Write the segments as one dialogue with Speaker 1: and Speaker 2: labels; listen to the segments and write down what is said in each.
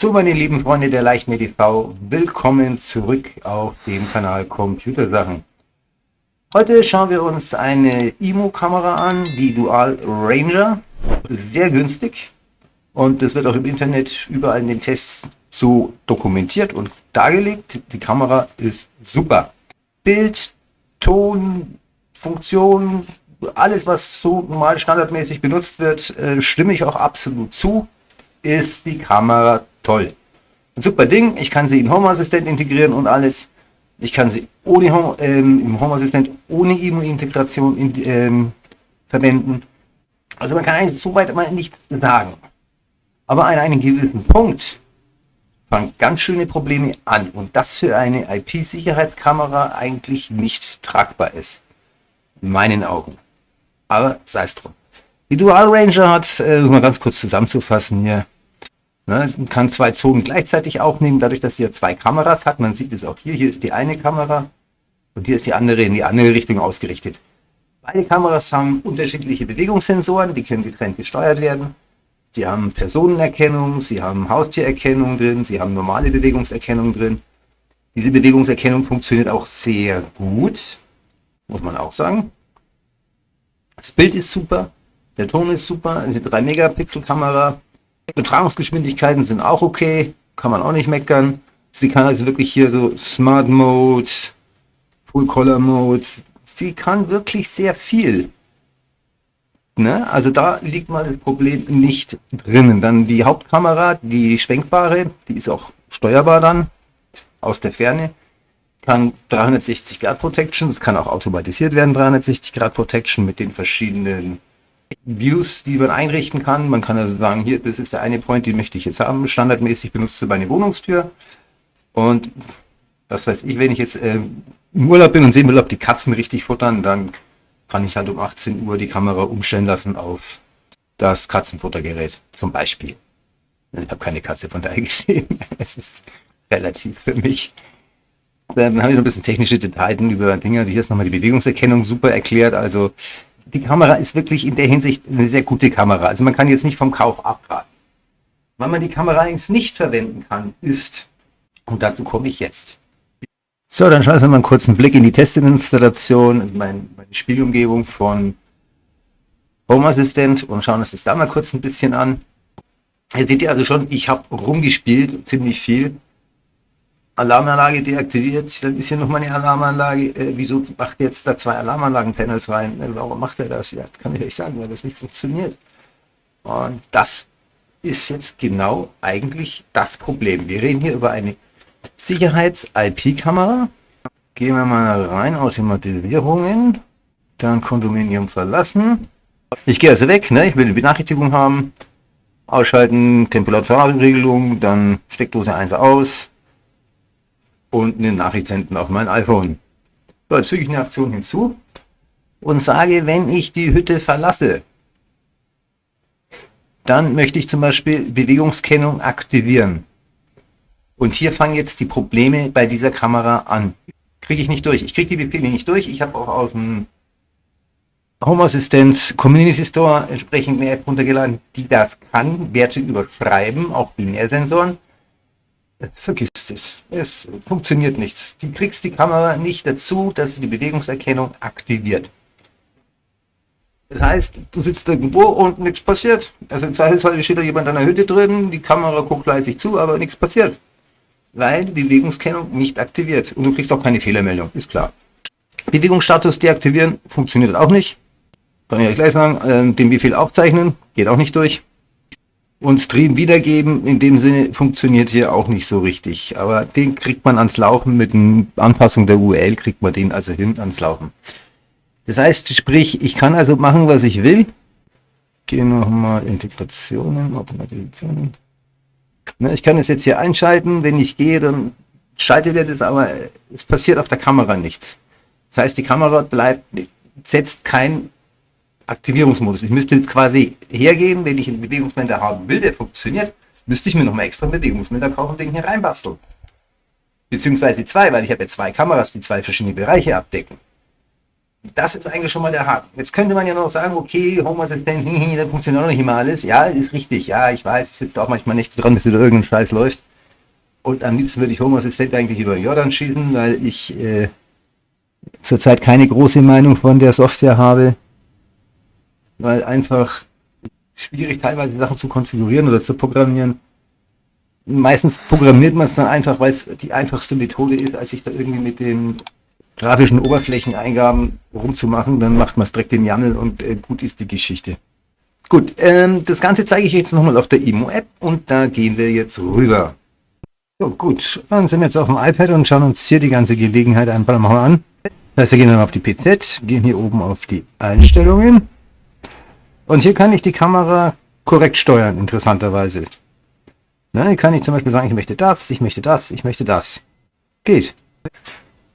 Speaker 1: So, meine lieben Freunde der Leichtme TV, willkommen zurück auf dem Kanal Computersachen. Heute schauen wir uns eine IMO-Kamera an, die Dual Ranger. Sehr günstig und das wird auch im Internet überall in den Tests so dokumentiert und dargelegt. Die Kamera ist super. Bild, Ton, Funktion, alles was so normal standardmäßig benutzt wird, stimme ich auch absolut zu. Ist die Kamera toll. Ein super Ding, ich kann sie in Home Assistant integrieren und alles. Ich kann sie ohne im Home Assistant ohne IMO-Integration verwenden. Also man kann eigentlich so weit mal nichts sagen. Aber an einem gewissen Punkt fangen ganz schöne Probleme an. Und das für eine IP-Sicherheitskamera eigentlich nicht tragbar ist. In meinen Augen. Aber sei es drum. Die Dual Ranger hat, um mal ganz kurz zusammenzufassen hier, ne, kann zwei Zonen gleichzeitig aufnehmen, dadurch, dass sie ja zwei Kameras hat. Man sieht es auch hier. Hier ist die eine Kamera und hier ist die andere in die andere Richtung ausgerichtet. Beide Kameras haben unterschiedliche Bewegungssensoren, die können getrennt gesteuert werden. Sie haben Personenerkennung, sie haben Haustiererkennung drin, sie haben normale Bewegungserkennung drin. Diese Bewegungserkennung funktioniert auch sehr gut, muss man auch sagen. Das Bild ist super, der Ton ist super, eine 3-Megapixel-Kamera. Übertragungsgeschwindigkeiten sind auch okay, kann man auch nicht meckern. Sie kann also wirklich hier so Smart Mode, Full Color Mode, sie kann wirklich sehr viel. Ne? Also da liegt mal das Problem nicht drinnen. Dann die Hauptkamera, die schwenkbare, die ist auch steuerbar dann aus der Ferne. Kann 360 Grad Protection, das kann auch automatisiert werden, 360 Grad Protection mit den verschiedenen Views, die man einrichten kann. Man kann also sagen, hier, das ist der eine Point, den möchte ich jetzt haben. Standardmäßig benutzt du meine Wohnungstür. Und was weiß ich, wenn ich jetzt im Urlaub bin und sehen will, ob die Katzen richtig futtern, dann kann ich halt um 18 Uhr die Kamera umstellen lassen auf das Katzenfuttergerät zum Beispiel. Ich habe keine Katze von daher gesehen. Es ist relativ für mich. Dann habe ich noch ein bisschen technische Details über Dinge. Hier ist nochmal die Bewegungserkennung super erklärt. Also die Kamera ist wirklich in der Hinsicht eine sehr gute Kamera. Also man kann jetzt nicht vom Kauf abraten. Wann man die Kamera allerdings nicht verwenden kann, ist, und dazu komme ich jetzt. So, dann schauen wir mal einen kurzen Blick in die Testinstallation, also meine Spielumgebung von Home Assistant und schauen uns das da mal kurz ein bisschen an. Hier seht ihr also schon, ich habe rumgespielt, ziemlich viel. Alarmanlage deaktiviert, dann ist hier noch mal eine Alarmanlage. Wieso macht jetzt da zwei Alarmanlagen-Panels rein? Warum macht er das? Ja, das kann ich euch sagen, weil das nicht funktioniert. Und das ist jetzt genau eigentlich das Problem. Wir reden hier über eine Sicherheits-IP-Kamera. Gehen wir mal rein, Automatisierungen, dann Kondominium verlassen. Ich gehe also weg, ne? Ich will eine Benachrichtigung haben. Ausschalten, Temperaturregelung, dann Steckdose 1 aus. Und eine Nachricht senden auf mein iPhone. So, jetzt füge ich eine Aktion hinzu und sage, wenn ich die Hütte verlasse, dann möchte ich zum Beispiel Bewegungskennung aktivieren. Und hier fangen jetzt die Probleme bei dieser Kamera an. Kriege ich nicht durch. Ich kriege die Befehle nicht durch. Ich habe auch aus dem Home Assistant Community Store entsprechend eine App runtergeladen, die das kann. Werte überschreiben, auch Binärsensoren. Vergiss es. Es funktioniert nichts. Du kriegst die Kamera nicht dazu, dass sie die Bewegungserkennung aktiviert. Das heißt, du sitzt irgendwo und nichts passiert. Also im Zweifelsfall steht da jemand an der Hütte drin, die Kamera guckt fleißig zu, aber nichts passiert. Weil die Bewegungskennung nicht aktiviert. Und du kriegst auch keine Fehlermeldung, ist klar. Bewegungsstatus deaktivieren funktioniert auch nicht. Kann ich euch gleich sagen. Den Befehl aufzeichnen geht auch nicht durch. Und Stream wiedergeben, in dem Sinne funktioniert hier auch nicht so richtig. Aber den kriegt man ans Laufen mit einer Anpassung der URL, kriegt man den also hin ans Laufen. Das heißt, sprich, ich kann also machen, was ich will. Gehe nochmal Integrationen, Automatisationen. Ich kann es jetzt hier einschalten. Wenn ich gehe, dann schaltet er das, aber es passiert auf der Kamera nichts. Das heißt, die Kamera setzt kein Aktivierungsmodus. Ich müsste jetzt quasi hergehen, wenn ich einen Bewegungsmelder haben will, der funktioniert, müsste ich mir nochmal extra einen Bewegungsmelder kaufen und den hier reinbasteln. Beziehungsweise zwei, weil ich habe ja zwei Kameras, die zwei verschiedene Bereiche abdecken. Das ist eigentlich schon mal der Haken. Jetzt könnte man ja noch sagen, okay, Home Assistant, da funktioniert auch nicht immer alles. Ja, ist richtig. Ja, ich weiß, ich sitze auch manchmal nicht dran, bis wieder irgendein Scheiß läuft. Und am liebsten würde ich Home Assistant eigentlich über den Jordan schießen, weil ich zurzeit keine große Meinung von der Software habe. Weil einfach schwierig teilweise Sachen zu konfigurieren oder zu programmieren. Meistens programmiert man es dann einfach, weil es die einfachste Methode ist, als sich da irgendwie mit den grafischen Oberflächeneingaben rumzumachen. Dann macht man es direkt in YAML und gut ist die Geschichte. Gut, das Ganze zeige ich jetzt nochmal auf der IMO-App und da gehen wir jetzt rüber. So, gut, dann sind wir jetzt auf dem iPad und schauen uns hier die ganze Gelegenheit einfach mal an. Das heißt, wir gehen dann auf die PZ, gehen hier oben auf die Einstellungen und hier kann ich die Kamera korrekt steuern, interessanterweise. Na, hier kann ich zum Beispiel sagen, ich möchte das, ich möchte das, ich möchte das. Geht.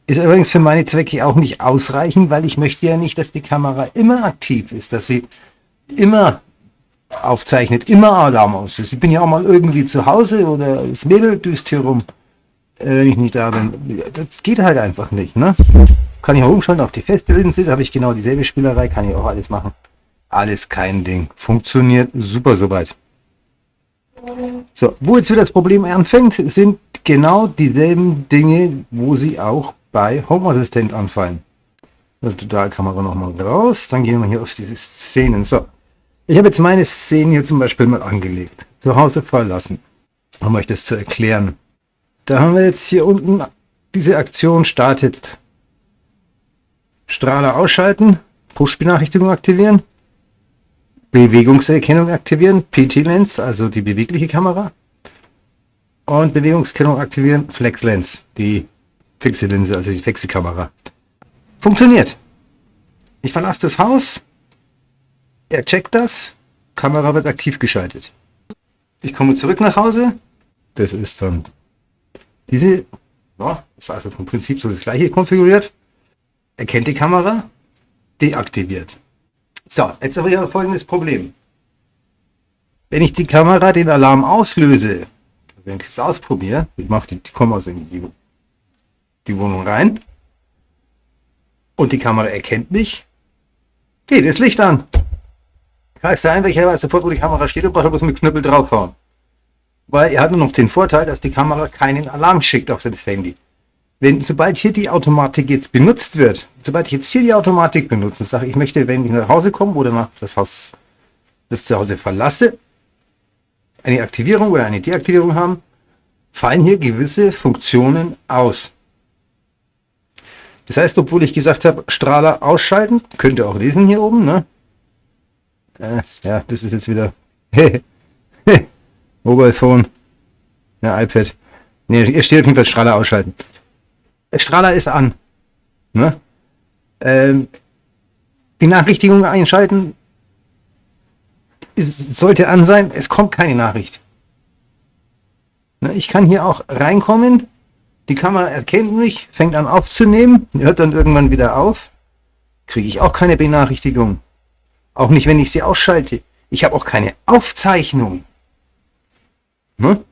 Speaker 1: Ist übrigens für meine Zwecke auch nicht ausreichend, weil ich möchte ja nicht, dass die Kamera immer aktiv ist, dass sie immer aufzeichnet, immer Alarm auslöst. Ich bin ja auch mal irgendwie zu Hause oder das Mädel düst hier rum, wenn ich nicht da bin. Das geht halt einfach nicht, ne? Kann ich auch umschalten auf die feste Linse, da habe ich genau dieselbe Spielerei, kann ich auch alles machen. Alles kein Ding. Funktioniert super soweit. So, wo jetzt wieder das Problem anfängt, sind genau dieselben Dinge, wo sie auch bei Home Assistant anfallen. Also Totalkamera nochmal raus, dann gehen wir hier auf diese Szenen. So, ich habe jetzt meine Szene hier zum Beispiel mal angelegt. Zu Hause verlassen, um euch das zu erklären. Da haben wir jetzt hier unten diese Aktion startet. Strahler ausschalten, Push-Benachrichtigung aktivieren, Bewegungserkennung aktivieren, PT-Lens, also die bewegliche Kamera, und Bewegungserkennung aktivieren, Flex-Lens, die fixe Linse, also die fixe Kamera. Funktioniert. Ich verlasse das Haus, er checkt das, Kamera wird aktiv geschaltet. Ich komme zurück nach Hause, das ist dann diese, ja, ist also vom Prinzip so das gleiche konfiguriert, erkennt die Kamera, deaktiviert. So, jetzt habe ich aber folgendes Problem. Wenn ich die Kamera den Alarm auslöse, wenn ich das ausprobiere, ich mache die komme also in die Wohnung rein und die Kamera erkennt mich, geht das Licht an. Heißt der einfach, ich weiß sofort, wo die Kamera steht und brauche bloß mit Knüppel draufhauen. Weil er hat nur noch den Vorteil, dass die Kamera keinen Alarm schickt auf das Handy. Sobald hier die Automatik jetzt benutzt wird, sobald ich jetzt hier die Automatik benutze und sage, ich möchte, wenn ich nach Hause komme oder nach das Zuhause verlasse, eine Aktivierung oder eine Deaktivierung haben, fallen hier gewisse Funktionen aus. Das heißt, obwohl ich gesagt habe, Strahler ausschalten, könnt ihr auch lesen hier oben, ne? Ja, das ist jetzt wieder Mobile Phone, ja, iPad. Ne, hier steht auf jeden Fall Strahler ausschalten. Strahler ist an. Ne? Benachrichtigung einschalten. Es sollte an sein. Es kommt keine Nachricht. Ne? Ich kann hier auch reinkommen. Die Kamera erkennt mich, fängt an aufzunehmen, hört dann irgendwann wieder auf. Kriege ich auch keine Benachrichtigung. Auch nicht, wenn ich sie ausschalte. Ich habe auch keine Aufzeichnung. Ne?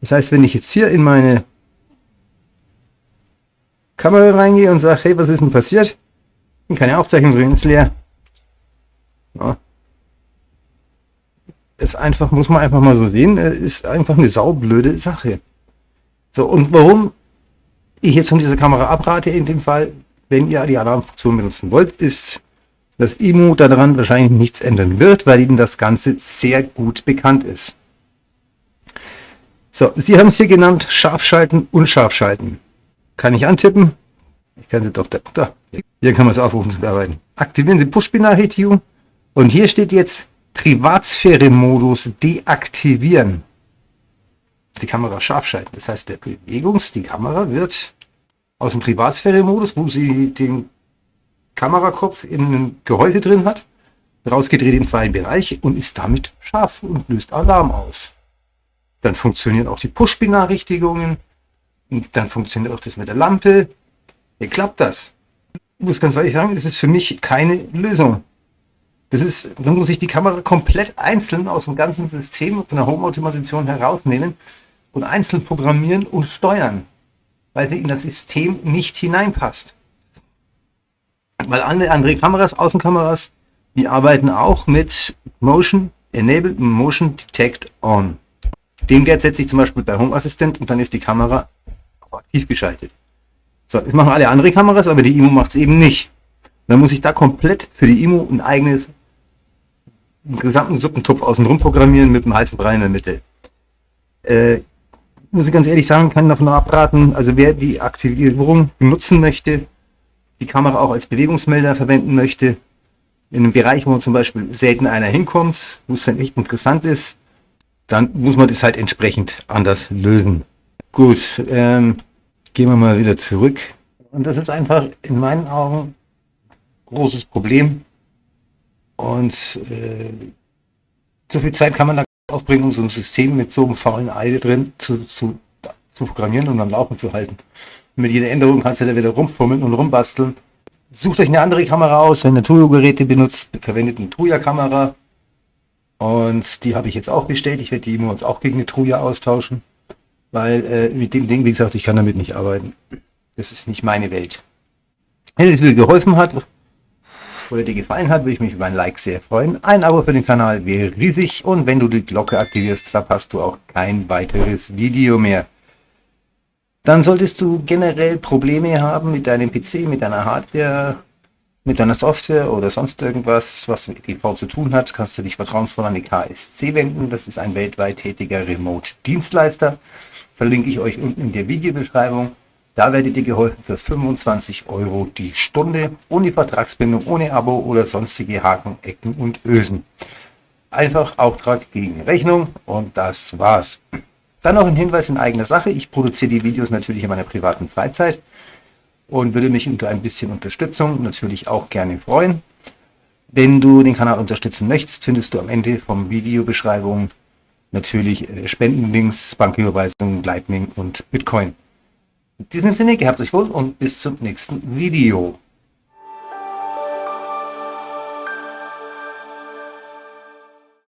Speaker 1: Das heißt, wenn ich jetzt hier in meine Kamera reingehe und sage, hey, was ist denn passiert? Keine Aufzeichnung drin, ist leer. Ja. Ist einfach, muss man einfach mal so sehen, ist einfach eine saublöde Sache. So, und warum ich jetzt von dieser Kamera abrate in dem Fall, wenn ihr die Alarmfunktion benutzen wollt, ist, dass IMO daran wahrscheinlich nichts ändern wird, weil ihnen das Ganze sehr gut bekannt ist. So, Sie haben es hier genannt, scharf schalten, unscharf schalten. Kann ich antippen? Ich kann sie doch da. Hier kann man es aufrufen zu bearbeiten. Aktivieren Sie Push-Benachrichtigung. Und hier steht jetzt Privatsphäre-Modus deaktivieren. Die Kamera scharf schalten. Das heißt, die Kamera wird aus dem Privatsphäre-Modus, wo sie den Kamerakopf in einem Gehäuse drin hat, rausgedreht in den freien Bereich und ist damit scharf und löst Alarm aus. Dann funktionieren auch die Push-Benachrichtigungen. Und dann funktioniert auch das mit der Lampe. Wie klappt das? Ich muss ganz ehrlich sagen, das ist für mich keine Lösung. Dann muss ich die Kamera komplett einzeln aus dem ganzen System von der Home-Automation herausnehmen und einzeln programmieren und steuern, weil sie in das System nicht hineinpasst. Weil alle andere Kameras, Außenkameras, die arbeiten auch mit Motion Enable Motion Detect On. Den Wert setze ich zum Beispiel bei Home Assistant und dann ist die Kamera aktiv geschaltet. So, das machen alle andere Kameras, aber die IMO macht es eben nicht. Dann muss ich da komplett für die IMO einen gesamten Suppentopf außenrum programmieren mit einem heißen Brei in der Mitte. Muss ich ganz ehrlich sagen, kann davon abraten, also wer die Aktivierung benutzen möchte, die Kamera auch als Bewegungsmelder verwenden möchte, in einem Bereich, wo zum Beispiel selten einer hinkommt, wo es dann echt interessant ist, dann muss man das halt entsprechend anders lösen. Gut, gehen wir mal wieder zurück. Und das ist einfach in meinen Augen ein großes Problem. Und so viel Zeit kann man da aufbringen, um so ein System mit so einem faulen Ei drin zu programmieren und am Laufen zu halten. Mit jeder Änderung kannst du da wieder rumfummeln und rumbasteln. Sucht euch eine andere Kamera aus, wenn ihr Tuyo-Geräte benutzt, verwendet eine Truja-Kamera. Und die habe ich jetzt auch bestellt. Ich werde die IMO jetzt auch gegen eine Truja austauschen. Weil mit dem Ding, wie gesagt, ich kann damit nicht arbeiten. Das ist nicht meine Welt. Wenn dir das Video geholfen hat oder dir gefallen hat, würde ich mich über ein Like sehr freuen. Ein Abo für den Kanal wäre riesig. Und wenn du die Glocke aktivierst, verpasst du auch kein weiteres Video mehr. Dann solltest du generell Probleme haben mit deinem PC, mit deiner Hardware, mit deiner Software oder sonst irgendwas, was mit EDV zu tun hat, kannst du dich vertrauensvoll an die KSC wenden. Das ist ein weltweit tätiger Remote-Dienstleister. Verlinke ich euch unten in der Videobeschreibung. Da werdet ihr geholfen für 25 € die Stunde, ohne Vertragsbindung, ohne Abo oder sonstige Haken, Ecken und Ösen. Einfach Auftrag gegen Rechnung und das war's. Dann noch ein Hinweis in eigener Sache. Ich produziere die Videos natürlich in meiner privaten Freizeit und würde mich unter ein bisschen Unterstützung natürlich auch gerne freuen. Wenn du den Kanal unterstützen möchtest, findest du am Ende vom Videobeschreibung natürlich Spendenlinks, Banküberweisungen, Lightning und Bitcoin. In diesem Sinne, gehabt euch wohl und bis zum nächsten Video.